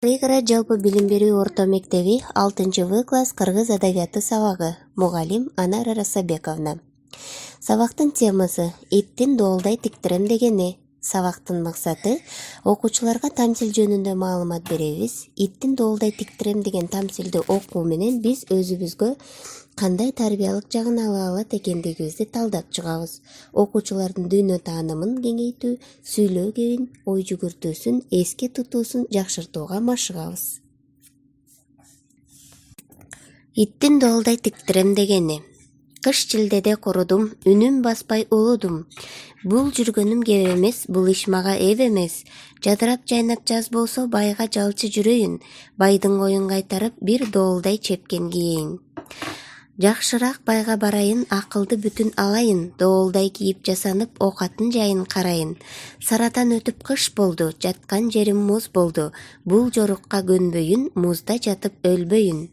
Ригра жалпы билим берүү орто мектеби 6-В класс кыргыз адабияты сабагы. Мугалим Анара Расабековна. Сабактын темасы иттин доолдай тиктирем дегени. Сабактын максаты окуучуларга тамсил жөнүндө маалымат беребиз. Иттин доолдай тиктирем деген тамсилди окуу менен биз өзүбүзгө кандай тарбиялык жагын ала алат экендигибизди талдап чыгабыз. Окуучулардын дүйнө таанымын кеңейтүү, сүйлөө кебин, ой жүгүртүүсүн, эске тутуусун жакшыртууга машыгабыз. Иттин доолдай тиктирем дегени. Кыш жилдеде курудум, үнүм баспай улудум. Бул жүргөнүм кеп эмес, бул иш мага эп эмес. Жадырап жайнап жаз болсо байга жалчы жүрөйүн. Байдын коюн кайтарып бир доолдай чепкен кийейин. Жакшыраак байга барайын, акылды бүтүн алайын. Доолдай кийип жасанып, оокаттын жайын карайын. Саратан өтүп кыш болду, жаткан жерим муз болду. Бул жорукка көнбөйүн, музда жатып өлбөйүн.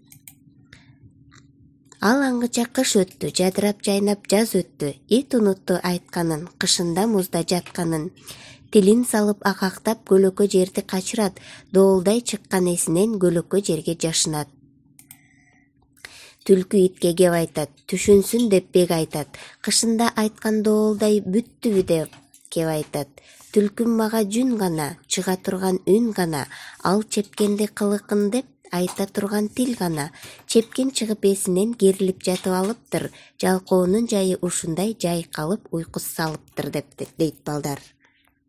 Ал аңгыча кыш өттү, жадырап жайнап жаз өттү. Ит унутту айтканын, кышында музда жатканын. Тилин салып акактап көлөкө жерди качырат. Доолдай чыккан эсинен көлөкө жерге жашынат. Түлкү итке кеп айтат, түшүнсүн деп бек айтат. Кышында айткан доолдай бүттүбү деп кеп айтат. Түлкүм мага жүн гана, чыга турган үн гана. Ал чепкенди кылыкын деп айта турган тил гана. Чепкен чыгып эсинен керилип жатып алыптыр. Жалкоонун жайы ушундай жайкалып уйку салыптыр дейт балдар.